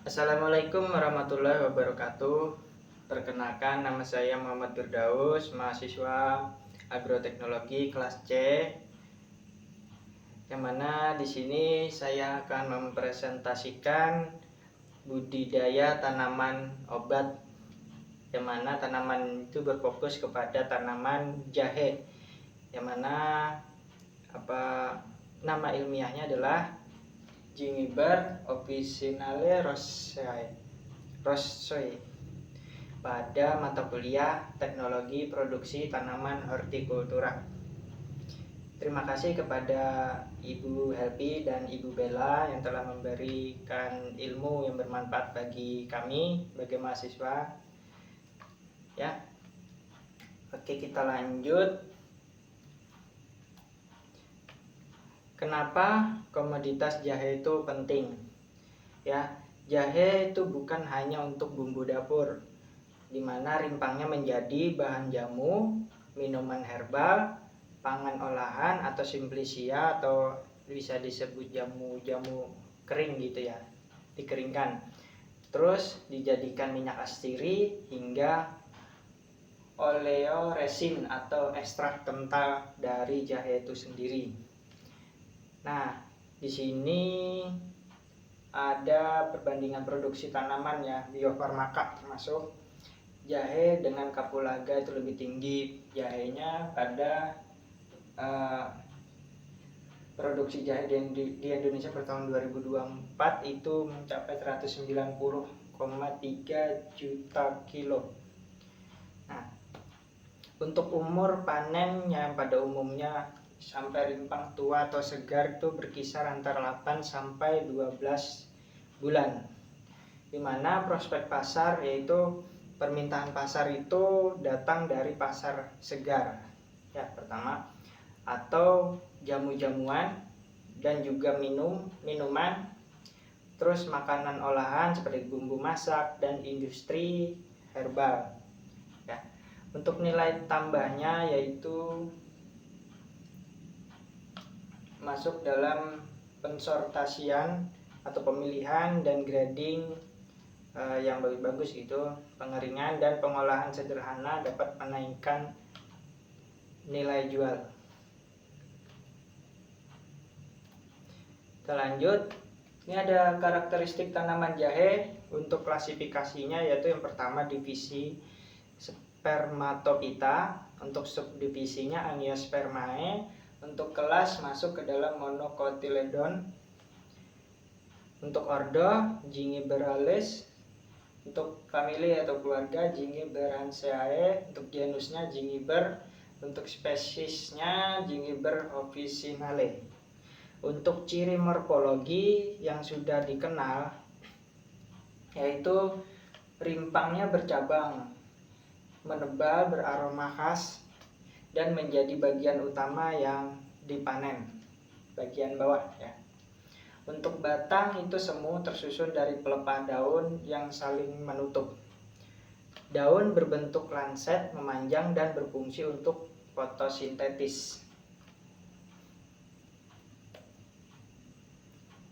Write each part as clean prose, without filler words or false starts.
Assalamualaikum warahmatullahi wabarakatuh. Perkenalkan, nama saya Muhammad Firdaus, mahasiswa agroteknologi kelas C. Yang mana di sini saya akan mempresentasikan budidaya tanaman obat. Yang mana tanaman itu berfokus kepada tanaman jahe. Yang mana nama ilmiahnya adalah Gingiber officinale rossoi pada mata kuliah Teknologi Produksi Tanaman Hortikultura. Terima kasih kepada Ibu Helpi dan Ibu Bella yang telah memberikan ilmu yang bermanfaat bagi kami sebagai mahasiswa. Ya. Oke, kita lanjut. Kenapa komoditas jahe itu penting? Ya, jahe itu bukan hanya untuk bumbu dapur, di mana rimpangnya menjadi bahan jamu, minuman herbal, pangan olahan atau simplicia, atau bisa disebut jamu-jamu kering gitu ya, dikeringkan. Terus dijadikan minyak astiri hingga oleoresin atau ekstrak kental dari jahe itu sendiri. Nah, di sini ada perbandingan produksi tanaman ya, biofarmaka termasuk jahe dengan kapulaga itu lebih tinggi jahenya pada produksi jahe di Indonesia pada tahun 2024 itu mencapai 190,3 juta kilo. Nah, untuk umur panen yang pada umumnya sampai rimpang tua atau segar itu berkisar antara 8 sampai 12 bulan. Dimana prospek pasar yaitu permintaan pasar itu datang dari pasar segar. Ya, pertama, atau jamu-jamuan dan juga minuman, terus makanan olahan seperti bumbu masak dan industri herbal. Ya. Untuk nilai tambahnya yaitu masuk dalam pensortasian atau pemilihan dan grading yang bagus-bagus gitu, pengeringan dan pengolahan sederhana dapat menaikkan nilai jual. Kita lanjut. Ini ada karakteristik tanaman jahe. Untuk klasifikasinya yaitu yang pertama divisi Spermatophyta, untuk subdivisinya Angiospermae, untuk kelas masuk ke dalam Monocotyledon, untuk ordo Gingiberales, untuk famili atau keluarga Gingiberanceae, untuk genusnya Gingiber, untuk spesiesnya Gingiber officinale. Untuk ciri morfologi yang sudah dikenal yaitu rimpangnya bercabang, menebal, beraroma khas, dan menjadi bagian utama yang dipanen, bagian bawah ya. Untuk batang itu semu tersusun dari pelepah daun yang saling menutup. Daun berbentuk lanset, memanjang dan berfungsi untuk fotosintesis.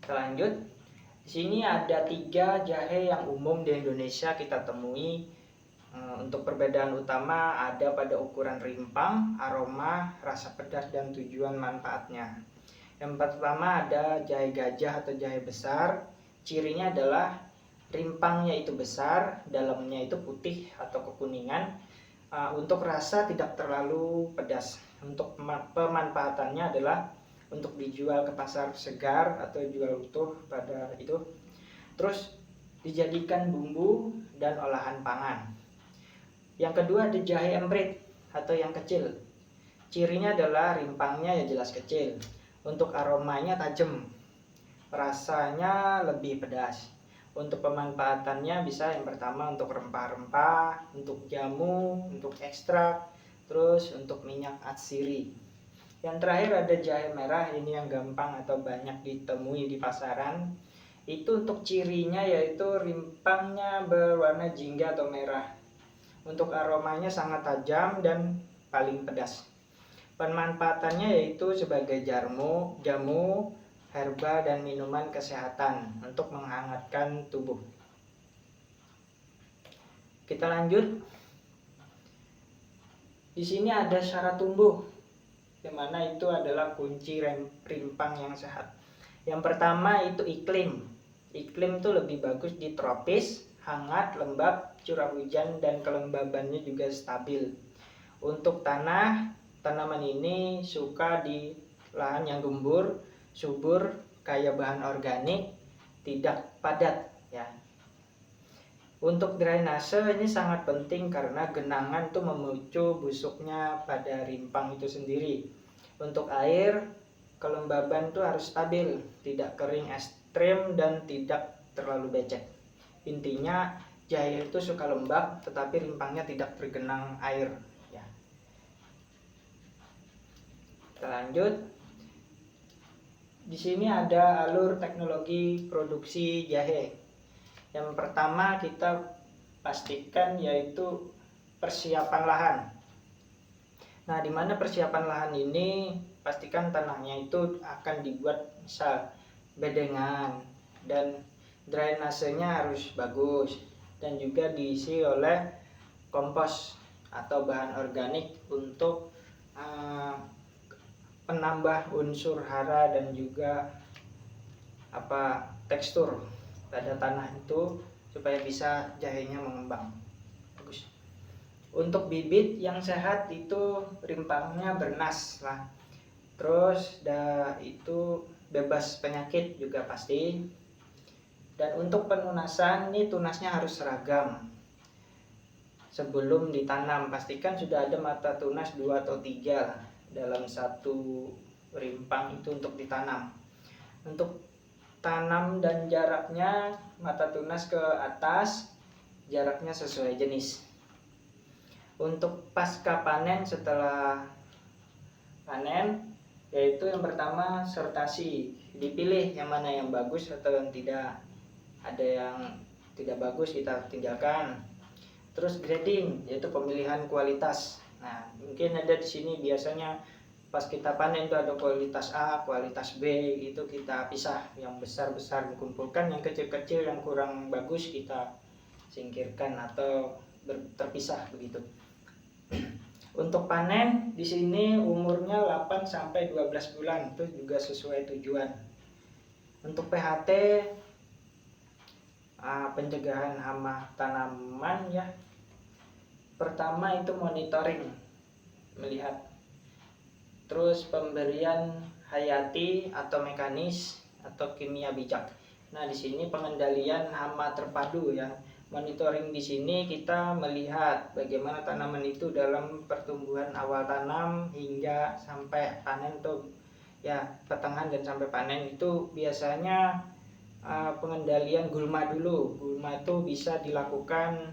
Kita lanjut. Di sini ada 3 jahe yang umum di Indonesia kita temui. Untuk perbedaan utama ada pada ukuran rimpang, aroma, rasa pedas, dan tujuan manfaatnya. Yang pertama ada jahe gajah atau jahe besar. Cirinya adalah rimpangnya itu besar, dalamnya itu putih atau kekuningan. Untuk rasa tidak terlalu pedas. Untuk pemanfaatannya adalah untuk dijual ke pasar segar atau jual utuh pada itu. Terus dijadikan bumbu dan olahan pangan. Yang kedua ada jahe emprit atau yang kecil. Cirinya adalah rimpangnya ya jelas kecil. Untuk aromanya tajam, rasanya lebih pedas. Untuk pemanfaatannya bisa yang pertama untuk rempah-rempah, untuk jamu, untuk ekstrak, terus untuk minyak atsiri. Yang terakhir ada jahe merah, ini yang gampang atau banyak ditemui di pasaran. Itu untuk cirinya yaitu rimpangnya berwarna jingga atau merah. Untuk aromanya sangat tajam dan paling pedas. Pemanfaatannya yaitu sebagai jamu, herba, dan minuman kesehatan untuk menghangatkan tubuh. Kita lanjut. Di sini ada syarat tumbuh, yang mana itu adalah kunci rimpang yang sehat. Yang pertama itu iklim. Iklim itu lebih bagus di tropis, hangat, lembab, curah hujan, dan kelembabannya juga stabil. Untuk tanah, tanaman ini suka di lahan yang gembur, subur, kaya bahan organik, tidak padat ya. Untuk drainase ini sangat penting karena genangan itu memicu busuknya pada rimpang itu sendiri. Untuk air, kelembaban itu harus stabil, tidak kering ekstrim dan tidak terlalu becek. Intinya jahe itu suka lembab tetapi rimpangnya tidak tergenang air ya. Kita lanjut. Di sini ada alur teknologi produksi jahe. Yang pertama kita pastikan yaitu persiapan lahan. Nah, di mana persiapan lahan ini pastikan tanahnya itu akan dibuat misal bedengan dan drainasenya harus bagus dan juga diisi oleh kompos atau bahan organik untuk penambah unsur hara dan juga tekstur pada tanah itu supaya bisa jahenya mengembang bagus. Untuk bibit yang sehat itu rimpangnya bernas lah, terus itu bebas penyakit juga pasti. Dan untuk penunasan ini tunasnya harus seragam. Sebelum ditanam pastikan sudah ada mata tunas 2 atau 3 dalam satu rimpang itu untuk ditanam. Untuk tanam dan jaraknya mata tunas ke atas, jaraknya sesuai jenis. Untuk pasca panen, setelah panen, yaitu yang pertama sortasi, dipilih yang mana yang bagus atau yang tidak. Ada yang tidak bagus kita tinggalkan. Terus grading, yaitu pemilihan kualitas. Nah, mungkin ada di sini biasanya pas kita panen itu ada kualitas A, kualitas B, itu kita pisah. Yang besar-besar dikumpulkan, yang kecil-kecil yang kurang bagus kita singkirkan atau terpisah begitu. Untuk panen di sini umurnya 8 sampai 12 bulan, itu juga sesuai tujuan. Untuk PHT pencegahan hama tanaman ya. Pertama itu monitoring, melihat. Terus pemberian hayati atau mekanis atau kimia bijak. Nah, di sini pengendalian hama terpadu ya. Monitoring di sini kita melihat bagaimana tanaman itu dalam pertumbuhan awal tanam hingga sampai panen tuh ya, pertengahan dan sampai panen itu biasanya pengendalian gulma dulu. Gulma itu bisa dilakukan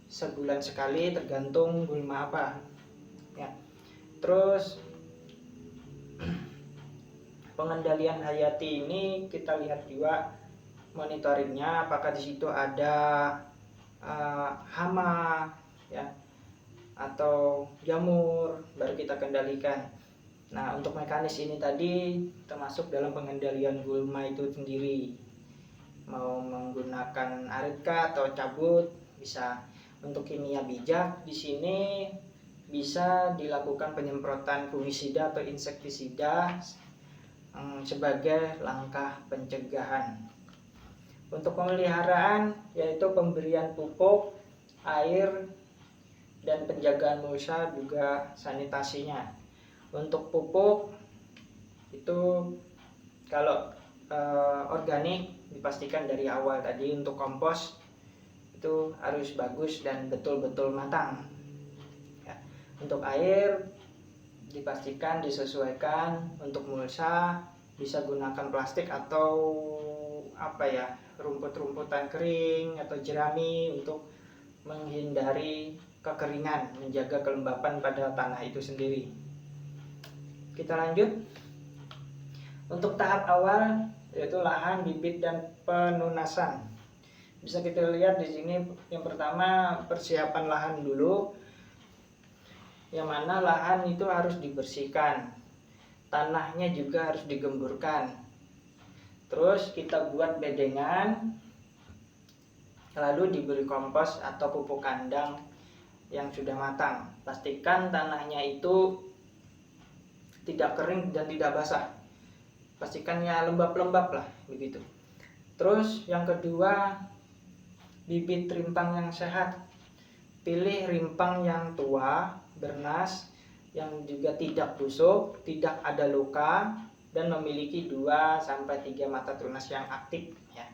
sebulan sekali tergantung gulma apa ya. Terus pengendalian hayati ini kita lihat juga monitoringnya, apakah di situ ada hama ya atau jamur, baru kita kendalikan. Nah, untuk mekanis ini tadi termasuk dalam pengendalian gulma itu sendiri. Mau menggunakan aritka atau cabut bisa. Untuk kimia bijak di sini bisa dilakukan penyemprotan fungisida atau insektisida sebagai langkah pencegahan. Untuk pemeliharaan yaitu pemberian pupuk, air, dan penjagaan mulsa juga sanitasinya. Untuk pupuk itu kalau organik dipastikan dari awal tadi. Untuk kompos itu harus bagus dan betul-betul matang ya. Untuk air dipastikan disesuaikan. Untuk mulsa bisa gunakan plastik atau rumput-rumputan kering atau jerami untuk menghindari kekeringan, menjaga kelembapan pada tanah itu sendiri. Kita lanjut. Untuk tahap awal yaitu lahan, bibit, dan penunasan. Bisa kita lihat di sini yang pertama persiapan lahan dulu, yang mana lahan itu harus dibersihkan, tanahnya juga harus digemburkan. Terus kita buat bedengan, Lalu diberi kompos atau pupuk kandang yang sudah matang. Pastikan tanahnya itu tidak kering dan tidak basah. Pastikan ya lembab-lembab lah begitu. Terus yang kedua, bibit rimpang yang sehat. Pilih rimpang yang tua, bernas, yang juga tidak busuk, tidak ada luka, dan memiliki 2-3 mata tunas yang aktif ya.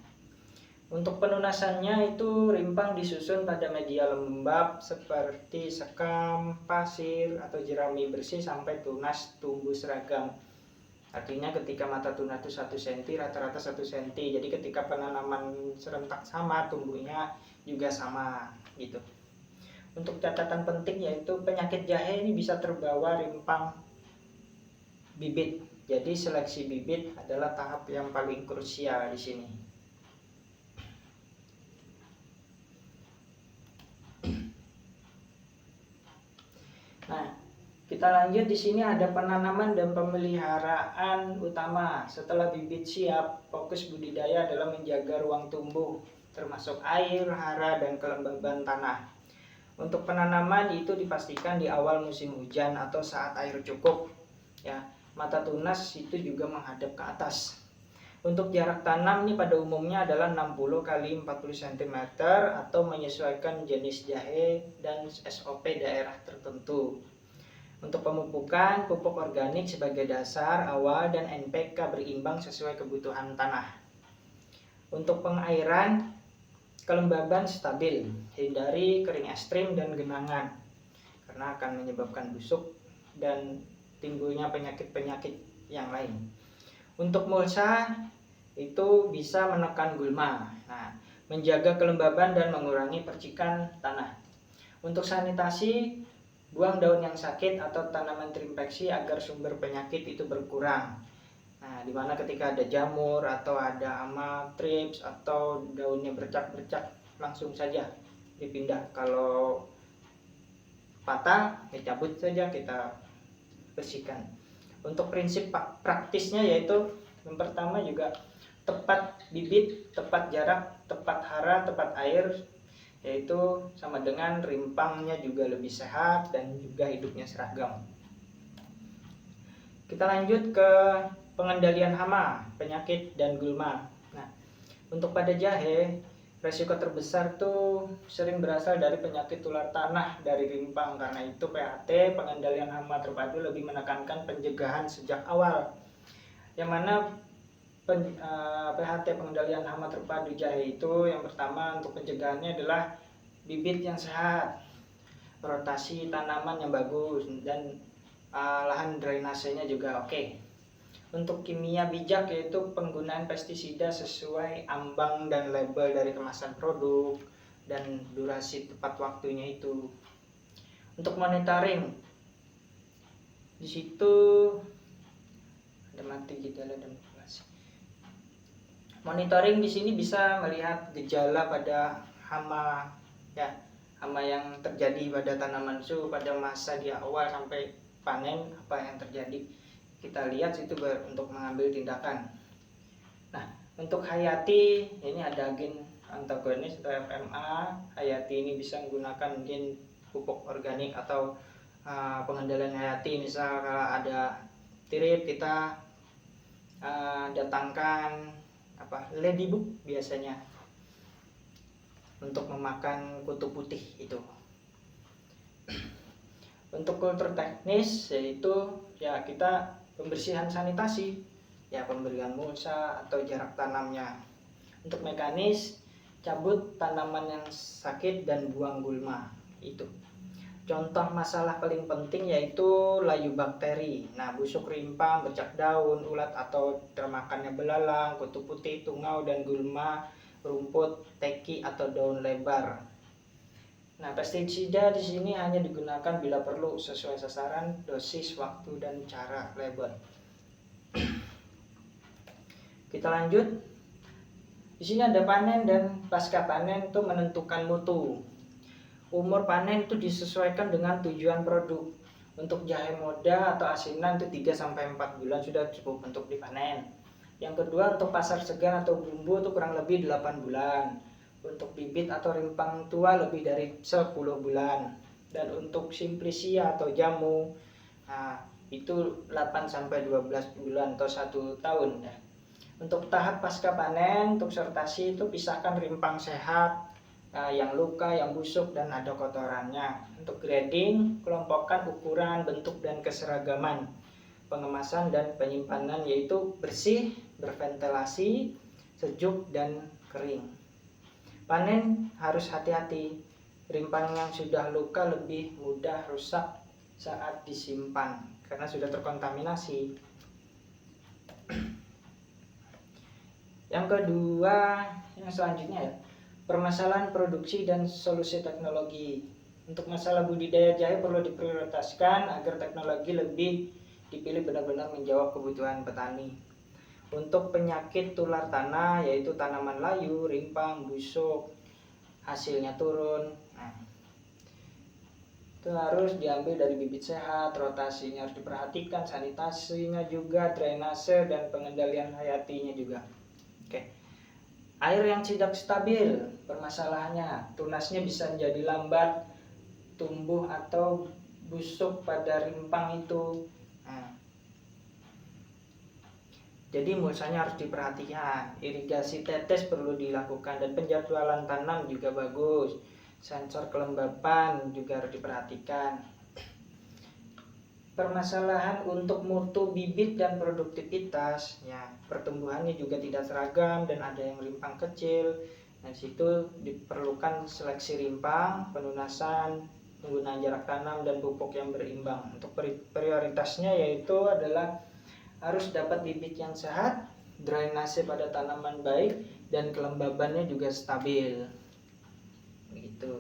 Untuk penunasannya itu rimpang disusun pada media lembab seperti sekam, pasir, atau jerami bersih sampai tunas tumbuh seragam. Artinya ketika mata tunas itu 1 cm, rata-rata 1 cm. Jadi ketika penanaman serentak sama, tumbuhnya juga sama gitu. Untuk catatan penting yaitu penyakit jahe ini bisa terbawa rimpang bibit. Jadi seleksi bibit adalah tahap yang paling krusial di sini. Nah, kita lanjut. Di sini ada penanaman dan pemeliharaan utama. Setelah bibit siap, fokus budidaya adalah menjaga ruang tumbuh, termasuk air, hara, dan kelembaban tanah. Untuk penanaman itu dipastikan di awal musim hujan atau saat air cukup. Ya, mata tunas itu juga menghadap ke atas. Untuk jarak tanam ini pada umumnya adalah 60 x 40 cm atau menyesuaikan jenis jahe dan SOP daerah tertentu. Untuk pemupukan, pupuk organik sebagai dasar awal dan NPK berimbang sesuai kebutuhan tanah. Untuk pengairan, kelembaban stabil, hindari kering ekstrim dan genangan karena akan menyebabkan busuk dan timbulnya penyakit-penyakit yang lain. Untuk mulsa itu bisa menekan gulma, menjaga kelembaban dan mengurangi percikan tanah. Untuk sanitasi, buang daun yang sakit atau tanaman terinfeksi agar sumber penyakit itu berkurang. Dimana ketika ada jamur atau ada hama, trips atau daunnya bercak-bercak, langsung saja dipindah. Kalau patah, dicabut saja, kita bersihkan. Untuk prinsip praktisnya yaitu yang pertama juga tepat bibit, tepat jarak, tepat hara, tepat air, yaitu sama dengan rimpangnya juga lebih sehat dan juga hidupnya seragam. Kita lanjut ke pengendalian hama, penyakit, dan gulma. Nah, untuk pada jahe, resiko terbesar tuh sering berasal dari penyakit tular tanah dari rimpang. Karena itu PHT, pengendalian hama terpadu, lebih menekankan pencegahan sejak awal. Yang mana PHT pengendalian hama terpadu jahe itu yang pertama untuk pencegahannya adalah bibit yang sehat, rotasi tanaman yang bagus, dan lahan drainasenya juga oke. Untuk kimia bijak yaitu penggunaan pestisida sesuai ambang dan label dari kemasan produk dan durasi tepat waktunya itu. Untuk monitoring, di situ ada mati gejala dan populasi. Monitoring di sini bisa melihat gejala pada hama ya, hama yang terjadi pada tanaman su pada masa di awal sampai panen, apa yang terjadi kita lihat itu untuk mengambil tindakan. Nah, untuk hayati ini ada agen antagonis atau FMA. Hayati ini bisa menggunakan mungkin pupuk organik atau pengendalian hayati. Misal kalau ada tirip, kita datangkan ladybug biasanya untuk memakan kutu putih itu. Untuk kultur teknis yaitu ya kita pembersihan sanitasi, ya pemberian mulsa atau jarak tanamnya. Untuk mekanis, cabut tanaman yang sakit dan buang gulma itu. Contoh masalah paling penting yaitu layu bakteri. Nah, busuk rimpang, bercak daun, ulat atau termakannya belalang, kutu putih, tungau, dan gulma rumput, teki atau daun lebar. Nah, pestisida di sini hanya digunakan bila perlu, sesuai sasaran, dosis, waktu, dan cara label. Kita lanjut. Di sini ada panen dan pasca panen itu menentukan mutu. Umur panen itu disesuaikan dengan tujuan produk. Untuk jahe muda atau asinan itu 3-4 bulan sudah cukup untuk dipanen. Yang kedua untuk pasar segar atau bumbu itu kurang lebih 8 bulan. Untuk bibit atau rimpang tua lebih dari 10 bulan. Dan untuk simplisia atau jamu, nah, itu 8 sampai 12 bulan atau 1 tahun ya. Untuk tahap pasca panen, untuk sortasi itu pisahkan rimpang sehat, yang luka, yang busuk dan ada kotorannya. Untuk grading, kelompokkan ukuran, bentuk dan keseragaman. Pengemasan dan penyimpanan yaitu bersih, berventilasi, sejuk dan kering. Panen harus hati-hati. Rimpang yang sudah luka lebih mudah rusak saat disimpan karena sudah terkontaminasi. Yang kedua, yang selanjutnya ya, permasalahan produksi dan solusi teknologi. Untuk masalah budidaya jahe perlu diprioritaskan agar teknologi lebih dipilih benar-benar menjawab kebutuhan petani. Untuk penyakit tular tanah yaitu tanaman layu, rimpang, busuk, hasilnya turun. Nah, itu harus diambil dari bibit sehat, rotasinya harus diperhatikan, sanitasinya juga, drainase dan pengendalian hayatinya juga. Oke. Air yang tidak stabil, permasalahannya tunasnya bisa menjadi lambat tumbuh atau busuk pada rimpang itu. Nah, jadi mulsanya harus diperhatikan, irigasi tetes perlu dilakukan dan penjadwalan tanam juga bagus. Sensor kelembapan juga harus diperhatikan. Permasalahan untuk mutu bibit dan produktivitas, ya pertumbuhannya juga tidak seragam dan ada yang rimpang kecil. Nah, situ diperlukan seleksi rimpang, penunasan, penggunaan jarak tanam dan pupuk yang berimbang. Untuk prioritasnya yaitu adalah harus dapat bibit yang sehat, drainase pada tanaman baik, dan kelembabannya juga stabil. Begitu.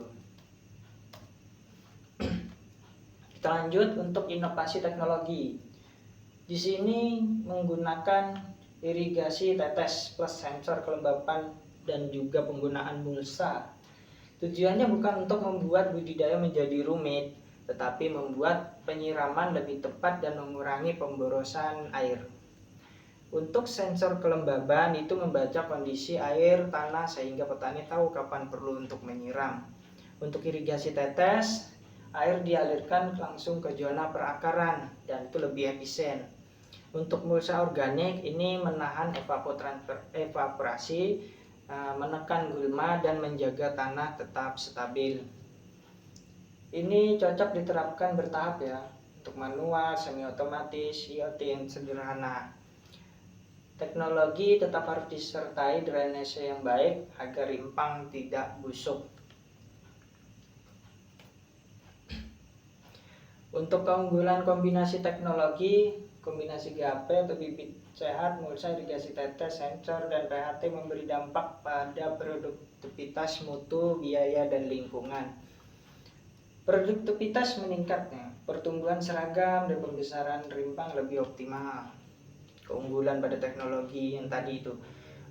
Kita lanjut untuk inovasi teknologi. Di sini menggunakan irigasi tetes plus sensor kelembapan dan juga penggunaan mulsa. Tujuannya bukan untuk membuat budidaya menjadi rumit, tetapi membuat penyiraman lebih tepat dan mengurangi pemborosan air. Untuk sensor kelembaban itu membaca kondisi air tanah sehingga petani tahu kapan perlu untuk menyiram. Untuk irigasi tetes, air dialirkan langsung ke zona perakaran dan itu lebih efisien. Untuk mulsa organik ini menahan evaporasi, menekan gulma dan menjaga tanah tetap stabil. Ini cocok diterapkan bertahap ya, untuk manual, semi otomatis, IoT yang sederhana. Teknologi tetap harus disertai drainase yang baik agar rimpang tidak busuk. Untuk keunggulan kombinasi teknologi, kombinasi GAP atau bibit sehat, mulsa, irigasi tetes, sensor, dan PHT memberi dampak pada produktivitas, mutu, biaya, dan lingkungan. Produktivitas meningkatnya, pertumbuhan seragam dan pembesaran rimpang lebih optimal. Keunggulan pada teknologi yang tadi itu,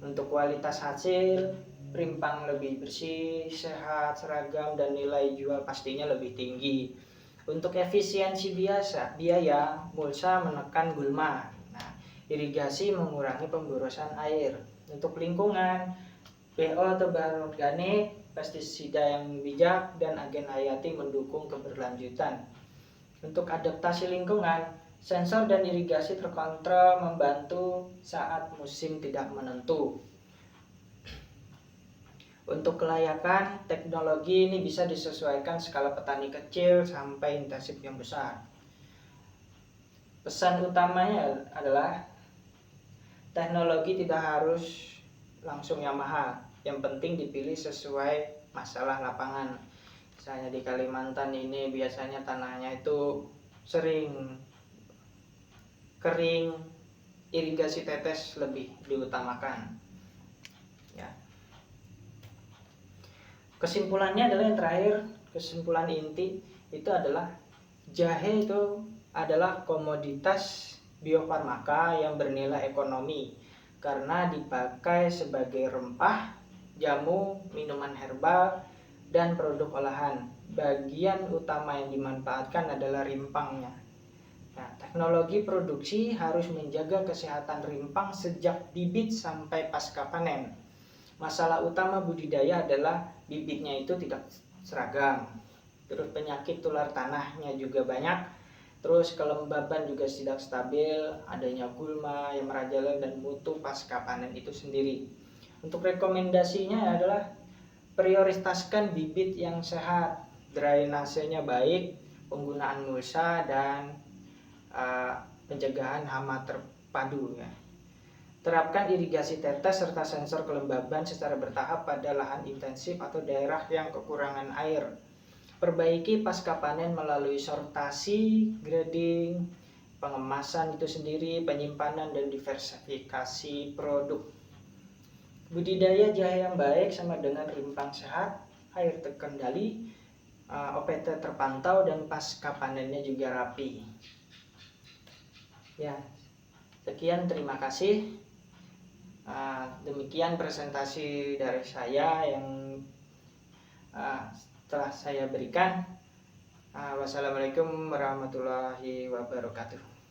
untuk kualitas hasil, rimpang lebih bersih, sehat, seragam, dan nilai jual pastinya lebih tinggi. Untuk efisiensi biaya, mulsa menekan gulma. Nah, irigasi mengurangi pemborosan air. Untuk lingkungan, PO atau bahan organik, pestisida yang bijak, dan agen hayati mendukung keberlanjutan. Untuk adaptasi lingkungan, sensor dan irigasi terkontrol membantu saat musim tidak menentu. Untuk kelayakan, teknologi ini bisa disesuaikan skala petani kecil sampai intensif yang besar. Pesan utamanya adalah teknologi tidak harus langsung yang mahal. Yang penting dipilih sesuai masalah lapangan. Misalnya di Kalimantan ini biasanya tanahnya itu sering kering, irigasi tetes lebih diutamakan. Ya. Kesimpulannya adalah yang terakhir, kesimpulan inti itu adalah jahe itu adalah komoditas biofarmaka yang bernilai ekonomi karena dipakai sebagai rempah, jamu, minuman herbal, dan produk olahan. Bagian utama yang dimanfaatkan adalah rimpangnya. Nah, teknologi produksi harus menjaga kesehatan rimpang sejak bibit sampai pasca panen. Masalah utama budidaya adalah bibitnya itu tidak seragam, terus penyakit tular tanahnya juga banyak, terus kelembaban juga tidak stabil, adanya gulma yang merajalela dan mutu pasca panen itu sendiri. Untuk rekomendasinya adalah prioritaskan bibit yang sehat, drainasenya baik, penggunaan mulsa dan pencegahan hama terpadu ya. Terapkan irigasi tetes serta sensor kelembaban secara bertahap pada lahan intensif atau daerah yang kekurangan air. Perbaiki pasca panen melalui sortasi, grading, pengemasan itu sendiri, penyimpanan dan diversifikasi produk. Budidaya jahe yang baik sama dengan rimpang sehat, air terkendali, OPT terpantau dan pasca panennya juga rapi. Ya, sekian, terima kasih. Demikian presentasi dari saya yang telah saya berikan. Wassalamualaikum warahmatullahi wabarakatuh.